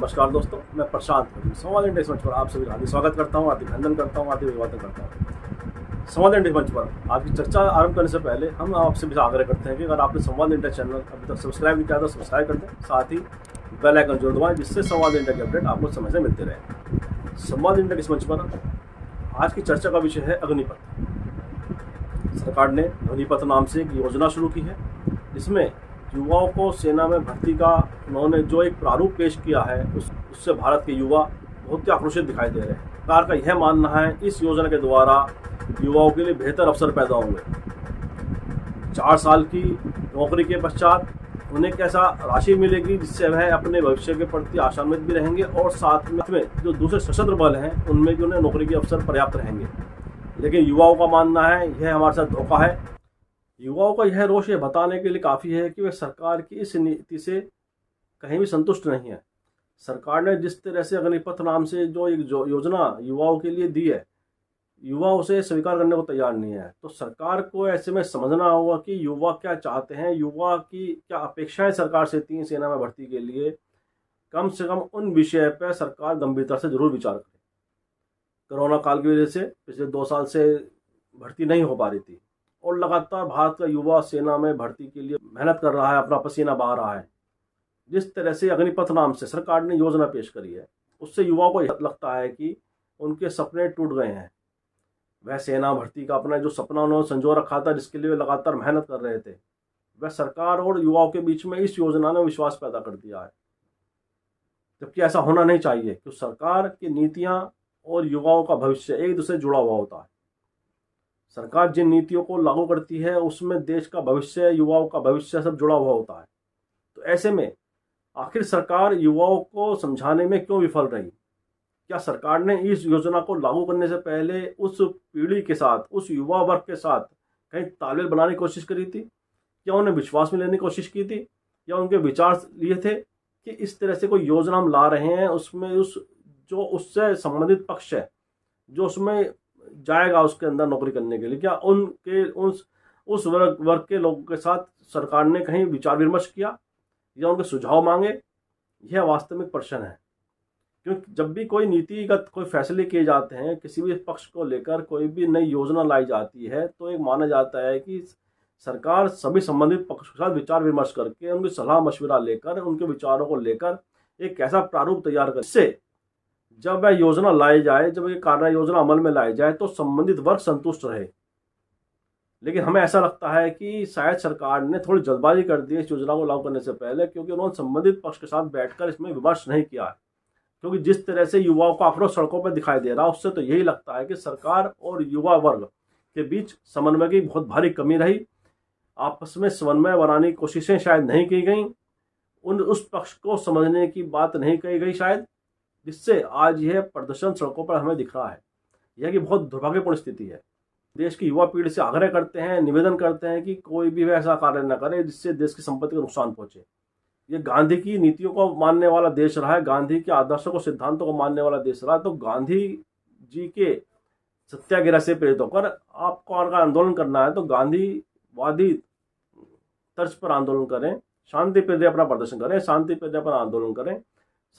नमस्कार दोस्तों, मैं प्रशांत संवाद इंडेक्स मंच पर आप सभी का हार्दिक स्वागत करता हूँ, हार्दिक अभिनंदन करता हूँ, हार्दिक अभिवादन करता हूँ। संवाद इंडेक्स मंच पर आज की चर्चा आरंभ करने से पहले हम आपसे भी आग्रह करते हैं कि अगर आपने संवाद इंडेक्स चैनल अभी तक सब्सक्राइब नहीं किया तो सब्सक्राइब कर दें, साथ ही बेल आइकन जरूर दबाएं जिससे संवाद इंडेक्स की अपडेट आपको समय से मिलते रहे। संवाद इंडेक्स मंच पर आज की चर्चा का विषय है अग्निपथ। सरकार ने अग्निपथ नाम से एक योजना शुरू की है, जिसमें युवाओं को सेना में भर्ती का उन्होंने जो एक प्रारूप पेश किया है उससे भारत के युवा बहुत ही आक्रोशित दिखाई दे रहे हैं। सरकार का यह मानना है इस योजना के द्वारा युवाओं के लिए बेहतर अवसर पैदा होंगे। 4 साल की नौकरी के पश्चात उन्हें कैसा राशि मिलेगी जिससे वह अपने भविष्य के प्रति आशान्वित भी रहेंगे और साथ में जो दूसरे सशस्त्र बल हैं उनमें भी उन्हें नौकरी के अवसर पर्याप्त रहेंगे। लेकिन युवाओं का मानना है यह हमारे साथ धोखा है। युवाओं का यह रोष ये बताने के लिए काफ़ी है कि वे सरकार की इस नीति से कहीं भी संतुष्ट नहीं है। सरकार ने जिस तरह से अग्निपथ नाम से जो योजना युवाओं के लिए दी है, युवा उसे स्वीकार करने को तैयार नहीं है। तो सरकार को ऐसे में समझना होगा कि युवा क्या चाहते हैं, युवा की क्या अपेक्षाएं सरकार से थी सेना में भर्ती के लिए। कम से कम उन विषय पर सरकार गंभीरता से जरूर विचार करे। कोरोना काल की वजह से पिछले 2 साल से भर्ती नहीं हो पा रही थी और लगातार भारत का युवा सेना में भर्ती के लिए मेहनत कर रहा है, अपना पसीना बहा रहा है। जिस तरह से अग्निपथ नाम से सरकार ने योजना पेश करी है, उससे युवाओं को लगता है कि उनके सपने टूट गए हैं। वह सेना भर्ती का अपना जो सपना उन्होंने संजो रखा था, जिसके लिए वे लगातार मेहनत कर रहे थे, वह सरकार और युवाओं के बीच में इस योजना ने विश्वास पैदा कर दिया है। जबकि ऐसा होना नहीं चाहिए, क्योंकि सरकार की नीतियां और युवाओं का भविष्य एक दूसरे से जुड़ा हुआ होता है। सरकार जिन नीतियों को लागू करती है उसमें देश का भविष्य, युवाओं का भविष्य सब जुड़ा हुआ होता है। तो ऐसे में आखिर सरकार युवाओं को समझाने में क्यों विफल रही? क्या सरकार ने इस योजना को लागू करने से पहले उस पीढ़ी के साथ, उस युवा वर्ग के साथ कहीं तालमेल बनाने की कोशिश करी थी? या उन्हें विश्वास में लेने की कोशिश की थी? या उनके विचार लिए थे कि इस तरह से कोई योजना हम ला रहे हैं, उसमें उससे संबंधित पक्ष है जो उसमें जाएगा उसके अंदर नौकरी करने के लिए, क्या उस वर्ग के लोगों के साथ सरकार ने कहीं विचार विमर्श किया या उनके सुझाव मांगे? यह वास्तविक प्रश्न है। क्योंकि जब भी कोई नीतिगत कोई फैसले किए जाते हैं, किसी भी पक्ष को लेकर कोई भी नई योजना लाई जाती है, तो एक माना जाता है कि सरकार सभी संबंधित पक्षों के साथ विचार विमर्श करके, उनकी सलाह मशविरा लेकर, उनके विचारों को लेकर एक ऐसा प्रारूप तैयार कर, जिससे जब वह योजना लाई जाए, जब ये कार्य योजना अमल में लाई जाए, तो संबंधित वर्ग संतुष्ट रहे। लेकिन हमें ऐसा लगता है कि शायद सरकार ने थोड़ी जल्दबाजी कर दी इस योजना को लागू करने से पहले, क्योंकि उन्होंने संबंधित पक्ष के साथ बैठकर इसमें विमर्श नहीं किया है। क्योंकि जिस तरह से युवाओं का आक्रोश सड़कों पर दिखाई दे रहा है, उससे तो यही लगता है कि सरकार और युवा वर्ग के बीच समन्वय की बहुत भारी कमी रही। आपस में समन्वय बनाने की कोशिशें शायद नहीं की गई, उस पक्ष को समझने की बात नहीं कही गई शायद, जिससे आज यह प्रदर्शन सड़कों पर हमें दिख रहा है। यह कि बहुत दुर्भाग्यपूर्ण स्थिति है। देश की युवा पीढ़ी से आग्रह करते हैं, निवेदन करते हैं कि कोई भी ऐसा कार्य न करे जिससे देश की संपत्ति को नुकसान पहुंचे। ये गांधी की नीतियों को मानने वाला देश रहा है, गांधी के आदर्शों को, सिद्धांतों को मानने वाला देश रहा है। तो गांधी जी के सत्याग्रह से प्रेरित होकर आपको अगर आंदोलन करना है तो गांधीवादी तर्ज पर आंदोलन करें, शांति प्रिय अपना प्रदर्शन करें, शांति प्रिय अपना आंदोलन करें।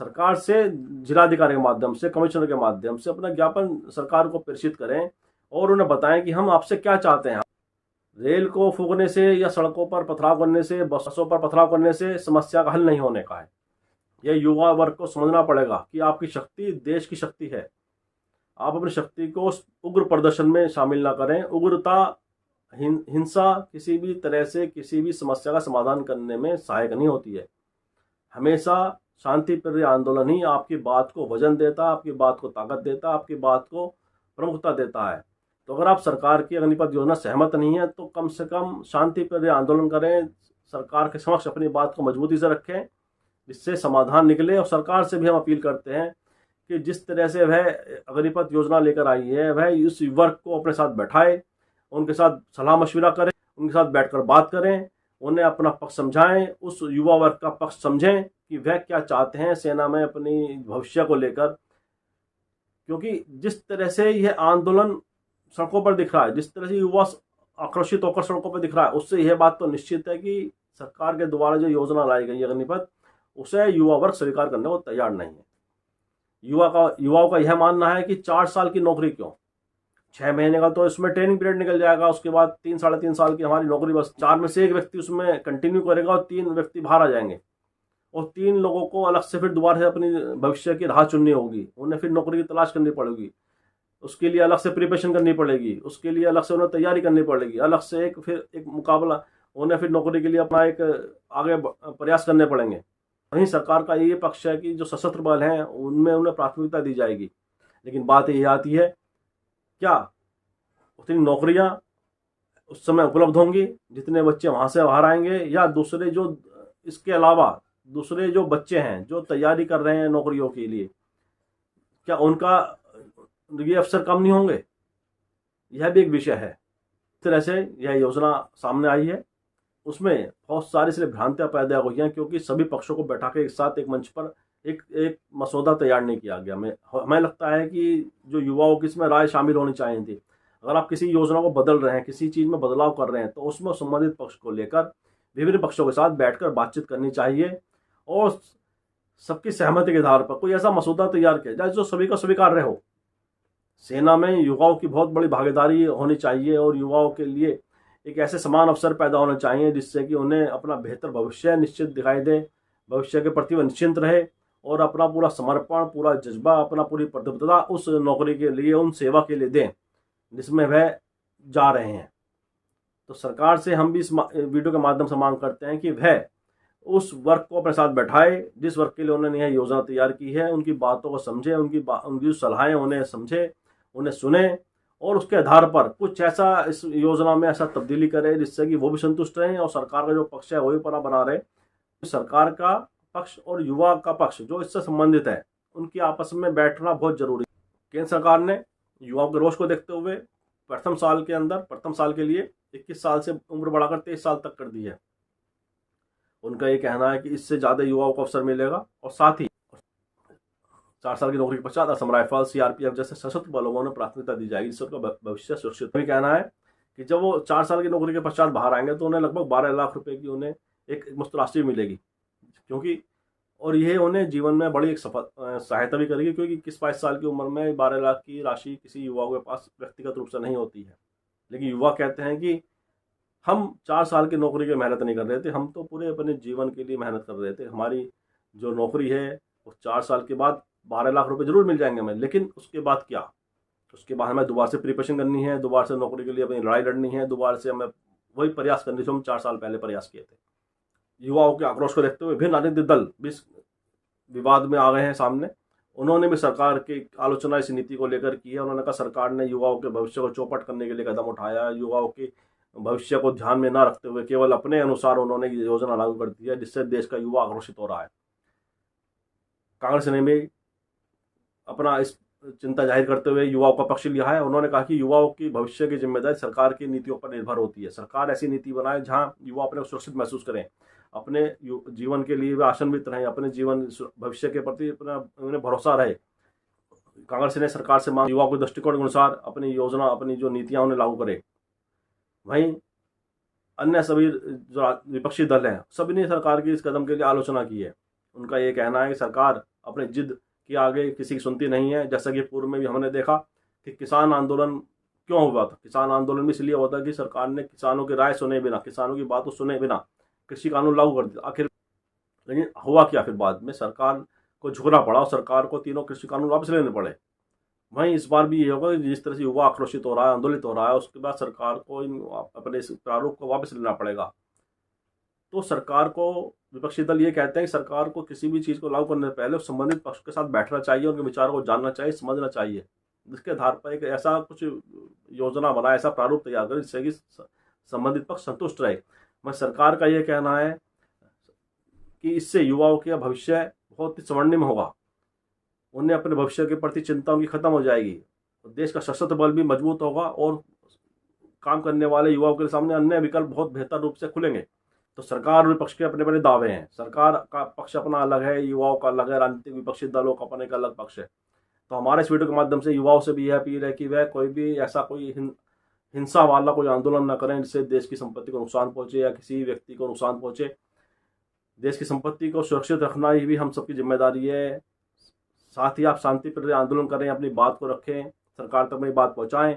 सरकार से, जिलाधिकारी के माध्यम से, कमिश्नर के माध्यम से अपना ज्ञापन सरकार को प्रेषित करें और उन्हें बताएं कि हम आपसे क्या चाहते हैं। रेल को फूकने से या सड़कों पर पथराव करने से, बसों पर पथराव करने से समस्या का हल नहीं होने का है। यह युवा वर्ग को समझना पड़ेगा कि आपकी शक्ति देश की शक्ति है। आप अपनी शक्ति को उग्र प्रदर्शन में शामिल ना करें। उग्रता, हिंसा किसी भी तरह से किसी भी समस्या का समाधान करने में सहायक नहीं होती है। हमेशा शांति प्रिय आंदोलन ही आपकी बात को वजन देता, आपकी बात को ताकत देता, आपकी बात को प्रमुखता देता है। तो अगर आप सरकार की अग्निपथ योजना सहमत नहीं है तो कम से कम शांति प्रिय आंदोलन करें, सरकार के समक्ष अपनी बात को मजबूती से रखें, जिससे समाधान निकले। और सरकार से भी हम अपील करते हैं कि जिस तरह से वह अग्निपथ योजना लेकर आई है, वह उस वर्ग को अपने साथ बैठाए, उनके साथ सलाह मशविरा करें, उनके साथ बैठकर बात करें, उन्हें अपना पक्ष समझाएं, उस युवा वर्ग का पक्ष समझें कि वह क्या चाहते हैं सेना में अपनी भविष्य को लेकर। क्योंकि जिस तरह से यह आंदोलन सड़कों पर दिख रहा है, जिस तरह से युवा आक्रोशित होकर सड़कों पर दिख रहा है, उससे यह बात तो निश्चित है कि सरकार के द्वारा जो योजना लाई गई अग्निपथ, उसे युवा वर्ग स्वीकार करने को तैयार नहीं है। युवाओं का यह मानना है कि 4 साल की नौकरी क्यों, 6 महीने का तो इसमें ट्रेनिंग पीरियड निकल जाएगा, उसके बाद 3 साढ़े 3 साल की हमारी नौकरी, बस 4 में से एक व्यक्ति उसमें कंटिन्यू करेगा और 3 व्यक्ति बाहर आ जाएंगे, और 3 लोगों को अलग से फिर दोबारा से अपनी भविष्य की राह चुननी होगी, उन्हें फिर नौकरी की तलाश करनी पड़ेगी, उसके लिए अलग से प्रिपरेशन करनी पड़ेगी, उसके लिए अलग से उन्हें तैयारी करनी पड़ेगी, अलग से एक मुकाबला, उन्हें फिर नौकरी के लिए अपना एक आगे प्रयास करने पड़ेंगे। वहीं सरकार का ये पक्ष है कि जो सशस्त्र बल हैं उनमें उन्हें प्राथमिकता दी जाएगी। लेकिन बात ये आती है, क्या उतनी नौकरियां उस समय उपलब्ध होंगी जितने बच्चे वहां से बाहर आएंगे, या दूसरे जो इसके अलावा दूसरे जो बच्चे हैं जो तैयारी कर रहे हैं नौकरियों के लिए, क्या उनका ये अवसर कम नहीं होंगे? यह भी एक विषय है। इस तरह से यह योजना सामने आई है, उसमें बहुत सारी इसलिए भ्रांतियां पैदा हुई हैं क्योंकि सभी पक्षों को बैठा के एक साथ एक मंच पर एक मसौदा तैयार नहीं किया गया। हमें लगता है कि जो युवाओं की इसमें राय शामिल होनी चाहिए थी। अगर आप किसी योजना को बदल रहे हैं, किसी चीज़ में बदलाव कर रहे हैं, तो उसमें संबंधित पक्ष को लेकर विभिन्न पक्षों के साथ बैठकर बातचीत करनी चाहिए और सबकी सहमति के आधार पर कोई ऐसा मसौदा तैयार किया जाए जो सभी का स्वीकार्य हो। सेना में युवाओं की बहुत बड़ी भागीदारी होनी चाहिए और युवाओं के लिए एक ऐसे समान अवसर पैदा होने चाहिए जिससे कि उन्हें अपना बेहतर भविष्य निश्चित दिखाई दे, भविष्य के प्रति वह निश्चिंत रहे और अपना पूरा समर्पण, पूरा जज्बा, अपना पूरी प्रतिबद्धता उस नौकरी के लिए, उन सेवा के लिए दें जिसमें वह जा रहे हैं। तो सरकार से हम भी इस वीडियो के माध्यम से मांग करते हैं कि वह उस वर्ग को अपने साथ बैठाए जिस वर्ग के लिए उन्होंने यह योजना तैयार की है, उनकी बातों को समझे, उनकी सलाहें उन्हें समझे, उन्हें सुने और उसके आधार पर कुछ ऐसा इस योजना में ऐसा तब्दीली करे जिससे कि वो भी संतुष्ट रहें और सरकार का जो पक्ष है वो भी बना रहे। सरकार का पक्ष और युवा का पक्ष जो इससे संबंधित है उनकी आपस में बैठना बहुत जरूरी है। केंद्र सरकार ने युवाओं के रोष को देखते हुए प्रथम साल के लिए 21 साल से उम्र बढ़ाकर 23 साल तक कर दी है। उनका ये कहना है कि इससे ज्यादा युवाओं को अवसर मिलेगा और साथ ही 4 साल की नौकरी के पश्चात असम राइफल, सीआरपीएफ जैसे सशस्त्र बलों को प्राथमिकता दी जाएगी जिससे उनका भविष्य सुरक्षित। भी कहना है कि जब वो 4 साल की नौकरी के पश्चात बाहर आएंगे तो उन्हें लगभग 12 लाख रुपए की उन्हें एक मुफ्त राशि मिलेगी, क्योंकि और यह उन्हें जीवन में बड़ी एक सहायता भी करेगी, क्योंकि 21-22 साल की उम्र में 12 लाख की राशि किसी युवाओं के पास व्यक्तिगत रूप से नहीं होती है। लेकिन युवा कहते हैं कि हम 4 साल की नौकरी की मेहनत नहीं कर रहे थे, हम तो पूरे अपने जीवन के लिए मेहनत कर रहे थे। हमारी जो नौकरी है वो 4 साल के बाद 12 लाख रुपए जरूर मिल जाएंगे हमें, लेकिन उसके बाद क्या? उसके बाद हमें दोबारा से प्रिपरेशन करनी है, दोबारा से नौकरी के लिए अपनी लड़ाई लड़नी है, दोबारा से हमें वही प्रयास करने जो हम 4 साल पहले प्रयास किए थे। युवाओं के आक्रोश को देखते हुए भिन्न राजनीतिक दल भी विवाद में आ गए हैं सामने। उन्होंने भी सरकार की आलोचना इस नीति को लेकर की है। उन्होंने कहा सरकार ने युवाओं के भविष्य को चौपट करने के लिए कदम उठाया, युवाओं के भविष्य को ध्यान में न रखते हुए केवल अपने अनुसार उन्होंने ये योजना लागू कर दी है, जिससे देश का युवा आक्रोशित हो रहा है। कांग्रेस ने भी अपना इस चिंता जाहिर करते हुए युवाओं का पक्ष लिया है। उन्होंने कहा कि युवाओं की भविष्य की जिम्मेदारी सरकार की नीतियों पर निर्भर होती है। सरकार ऐसी नीति बनाए जहां युवा अपने सुरक्षित महसूस करें, अपने जीवन के लिए वे आशान्वित रहें, अपने जीवन भविष्य के प्रति अपना उन्हें भरोसा रहे। कांग्रेस ने सरकार से मांग युवाओं के दृष्टिकोण के अनुसार अपनी योजना, अपनी जो नीतियां उन्हें लागू करे। वहीं अन्य सभी जो विपक्षी दल हैं सभी ने सरकार की इस कदम के लिए आलोचना की है। उनका ये कहना है कि सरकार अपने जिद कि आगे किसी की सुनती नहीं है। जैसा कि पूर्व में भी हमने देखा कि किसान आंदोलन क्यों हुआ था। किसान आंदोलन भी इसलिए हुआ था कि सरकार ने किसानों की राय सुने बिना, किसानों की बात को सुने बिना कृषि कानून लागू कर दिया। आखिर लेकिन हुआ क्या? फिर बाद में सरकार को झुकना पड़ा और सरकार को तीनों कृषि कानून वापस लेने पड़े। वहीं इस बार भी ये होगा कि जिस तरह से युवा आक्रोशित हो रहा है, आंदोलित हो रहा है, उसके बाद सरकार को अपने इस प्रारूप को वापस लेना पड़ेगा। तो सरकार को, विपक्षी दल ये कहते हैं कि सरकार को किसी भी चीज़ को लागू करने से पहले संबंधित पक्ष के साथ बैठना चाहिए, उनके विचारों को जानना चाहिए, समझना चाहिए, जिसके आधार पर एक ऐसा कुछ योजना बनाए, ऐसा प्रारूप तैयार करें जिससे कि संबंधित पक्ष संतुष्ट रहे। मगर सरकार का ये कहना है कि इससे युवाओं का भविष्य बहुत ही स्वर्णिम होगा, उन्हें अपने भविष्य के प्रति चिंता उनकी खत्म हो जाएगी, देश का सशस्त्र बल भी मजबूत होगा और काम करने वाले युवाओं के सामने अन्य विकल्प बहुत बेहतर रूप से खुलेंगे। तो सरकार और विपक्ष के अपने अपने दावे हैं। सरकार का पक्ष अपना अलग है, युवाओं का अलग है, राजनीतिक विपक्षी दलों का अपने का अलग पक्ष है। तो हमारे इस वीडियो के माध्यम से युवाओं से भी यह अपील है कि वह कोई भी ऐसा कोई हिंसा वाला कोई आंदोलन न करें जिससे देश की संपत्ति को नुकसान पहुंचे या किसी व्यक्ति को नुकसान पहुंचे। देश की संपत्ति को सुरक्षित रखना ही भी हम सबकी जिम्मेदारी है। साथ ही आप शांतिप्रिय आंदोलन करें, अपनी बात को रखें, सरकार तक अपनी बात पहुंचाएं,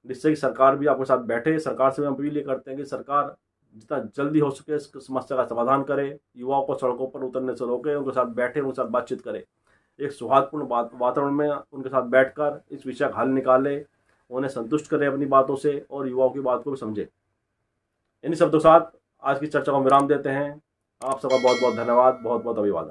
जिससे कि सरकार भी आपके साथ बैठे। सरकार से हम अपील ये करते हैं कि सरकार जितना जल्दी हो सके इस समस्या का समाधान करे, युवाओं को सड़कों पर उतरने से रोके, उनके साथ बैठे, उनके साथ बातचीत करे, एक सौहार्दपूर्ण वातावरण में उनके साथ बैठकर इस विषय का हल निकाले, उन्हें संतुष्ट करें अपनी बातों से और युवाओं की बात को भी समझे। इन्हीं शब्दों के साथ आज की चर्चा को विराम देते हैं। आप सबका बहुत बहुत धन्यवाद, बहुत बहुत अभिवादन।